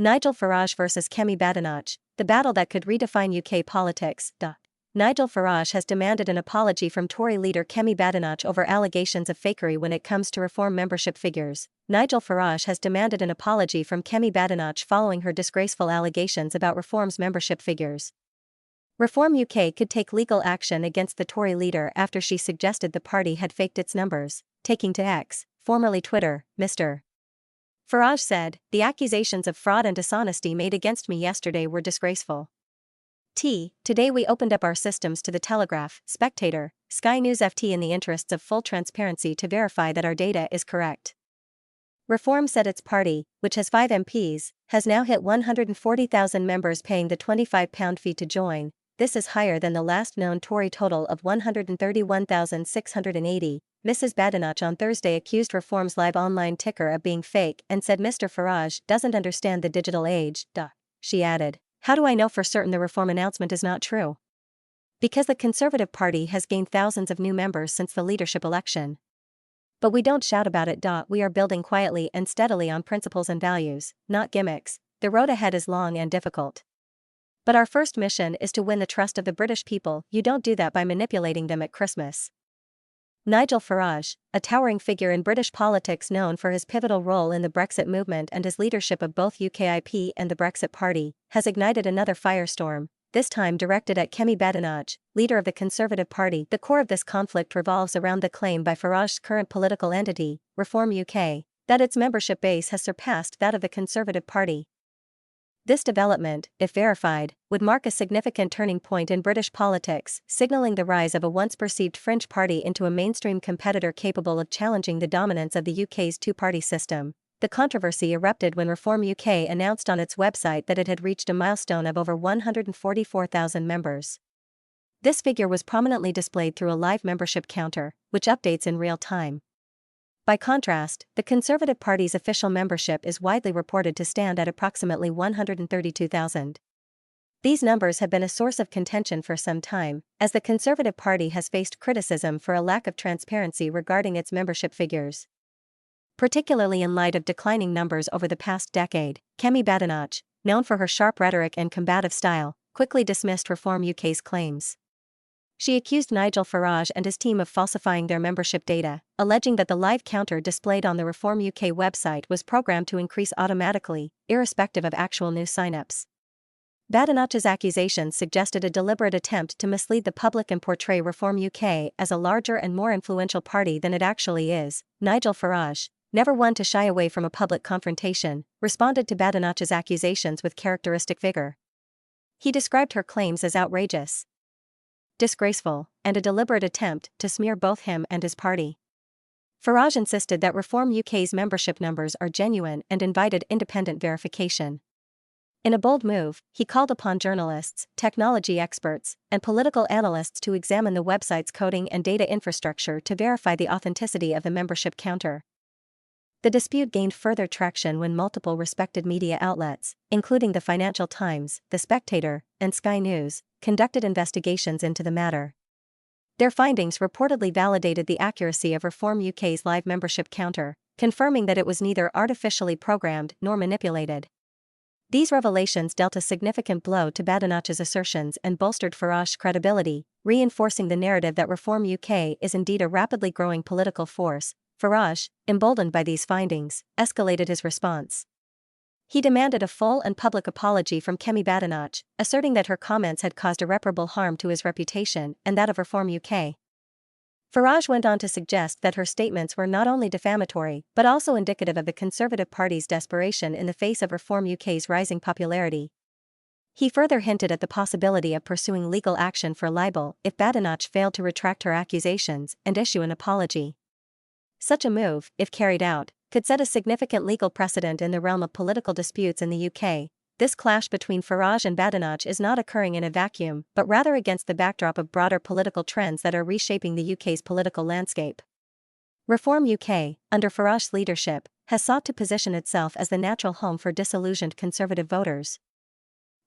Nigel Farage versus Kemi Badenoch, the battle that could redefine UK politics. Nigel Farage has demanded an apology from Tory leader Kemi Badenoch over allegations of fakery when it comes to Reform membership figures. Nigel Farage has demanded an apology from Kemi Badenoch following her disgraceful allegations about Reform's membership figures. Reform UK could take legal action against the Tory leader after she suggested the party had faked its numbers, taking to X, formerly Twitter. Mr. Farage said, "The accusations of fraud and dishonesty made against me yesterday were disgraceful. Today we opened up our systems to the Telegraph, Spectator, Sky News FT in the interests of full transparency to verify that our data is correct." Reform said its party, which has 5 MPs, has now hit 140,000 members paying the £25 fee to join. This is higher than the last known Tory total of 131,680. Mrs. Badenoch on Thursday accused Reform's live online ticker of being fake and said Mr. Farage doesn't understand the digital age. She added, "How do I know for certain the Reform announcement is not true? Because the Conservative Party has gained thousands of new members since the leadership election. But we don't shout about it. We are building quietly and steadily on principles and values, not gimmicks. The road ahead is long and difficult. But our first mission is to win the trust of the British people. You don't do that by manipulating them at Christmas." Nigel Farage, a towering figure in British politics known for his pivotal role in the Brexit movement and his leadership of both UKIP and the Brexit Party, has ignited another firestorm, this time directed at Kemi Badenoch, leader of the Conservative Party. The core of this conflict revolves around the claim by Farage's current political entity, Reform UK, that its membership base has surpassed that of the Conservative Party. This development, if verified, would mark a significant turning point in British politics, signaling the rise of a once-perceived fringe party into a mainstream competitor capable of challenging the dominance of the UK's two-party system. The controversy erupted when Reform UK announced on its website that it had reached a milestone of over 144,000 members. This figure was prominently displayed through a live membership counter, which updates in real time. By contrast, the Conservative Party's official membership is widely reported to stand at approximately 132,000. These numbers have been a source of contention for some time, as the Conservative Party has faced criticism for a lack of transparency regarding its membership figures. Particularly in light of declining numbers over the past decade, Kemi Badenoch, known for her sharp rhetoric and combative style, quickly dismissed Reform UK's claims. She accused Nigel Farage and his team of falsifying their membership data, alleging that the live counter displayed on the Reform UK website was programmed to increase automatically, irrespective of actual new sign-ups. Badenoch's accusations suggested a deliberate attempt to mislead the public and portray Reform UK as a larger and more influential party than it actually is. Nigel Farage, never one to shy away from a public confrontation, responded to Badenoch's accusations with characteristic vigor. He described her claims as outrageous, disgraceful, and a deliberate attempt to smear both him and his party. Farage insisted that Reform UK's membership numbers are genuine and invited independent verification. In a bold move, he called upon journalists, technology experts, and political analysts to examine the website's coding and data infrastructure to verify the authenticity of the membership counter. The dispute gained further traction when multiple respected media outlets, including the Financial Times, The Spectator, and Sky News, conducted investigations into the matter. Their findings reportedly validated the accuracy of Reform UK's live membership counter, confirming that it was neither artificially programmed nor manipulated. These revelations dealt a significant blow to Badenoch's assertions and bolstered Farage's credibility, reinforcing the narrative that Reform UK is indeed a rapidly growing political force. Farage, emboldened by these findings, escalated his response. He demanded a full and public apology from Kemi Badenoch, asserting that her comments had caused irreparable harm to his reputation and that of Reform UK. Farage went on to suggest that her statements were not only defamatory but also indicative of the Conservative Party's desperation in the face of Reform UK's rising popularity. He further hinted at the possibility of pursuing legal action for libel if Badenoch failed to retract her accusations and issue an apology. Such a move, if carried out, could set a significant legal precedent in the realm of political disputes in the UK. This clash between Farage and Badenoch is not occurring in a vacuum, but rather against the backdrop of broader political trends that are reshaping the UK's political landscape. Reform UK, under Farage's leadership, has sought to position itself as the natural home for disillusioned Conservative voters,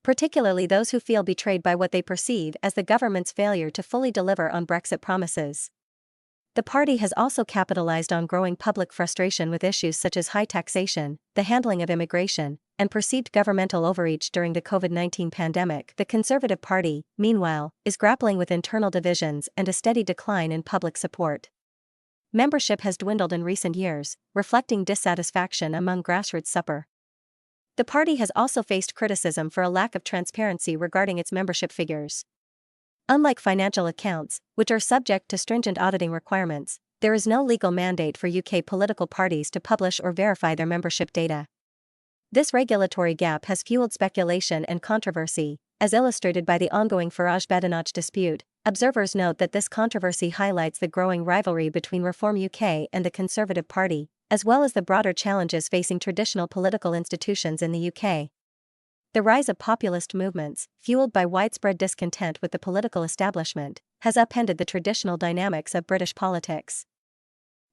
particularly those who feel betrayed by what they perceive as the government's failure to fully deliver on Brexit promises. The party has also capitalized on growing public frustration with issues such as high taxation, the handling of immigration, and perceived governmental overreach during the COVID-19 pandemic. The Conservative Party, meanwhile, is grappling with internal divisions and a steady decline in public support. Membership has dwindled in recent years, reflecting dissatisfaction among grassroots supper. The party has also faced criticism for a lack of transparency regarding its membership figures. Unlike financial accounts, which are subject to stringent auditing requirements, there is no legal mandate for UK political parties to publish or verify their membership data. This regulatory gap has fueled speculation and controversy, as illustrated by the ongoing Farage-Badenoch dispute. Observers note that this controversy highlights the growing rivalry between Reform UK and the Conservative Party, as well as the broader challenges facing traditional political institutions in the UK. The rise of populist movements, fueled by widespread discontent with the political establishment, has upended the traditional dynamics of British politics.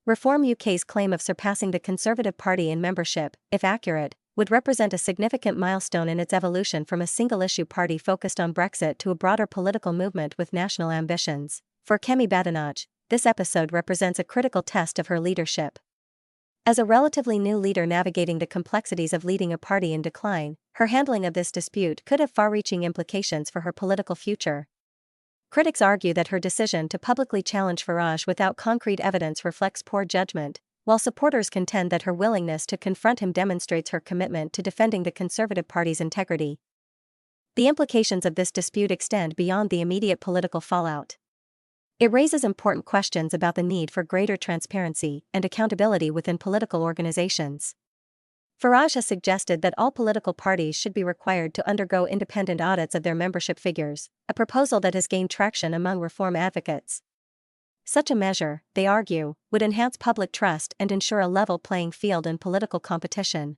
Reform UK's claim of surpassing the Conservative Party in membership, if accurate, would represent a significant milestone in its evolution from a single-issue party focused on Brexit to a broader political movement with national ambitions. For Kemi Badenoch, this episode represents a critical test of her leadership. As a relatively new leader navigating the complexities of leading a party in decline, her handling of this dispute could have far-reaching implications for her political future. Critics argue that her decision to publicly challenge Farage without concrete evidence reflects poor judgment, while supporters contend that her willingness to confront him demonstrates her commitment to defending the Conservative Party's integrity. The implications of this dispute extend beyond the immediate political fallout. It raises important questions about the need for greater transparency and accountability within political organizations. Farage has suggested that all political parties should be required to undergo independent audits of their membership figures, a proposal that has gained traction among reform advocates. Such a measure, they argue, would enhance public trust and ensure a level playing field in political competition.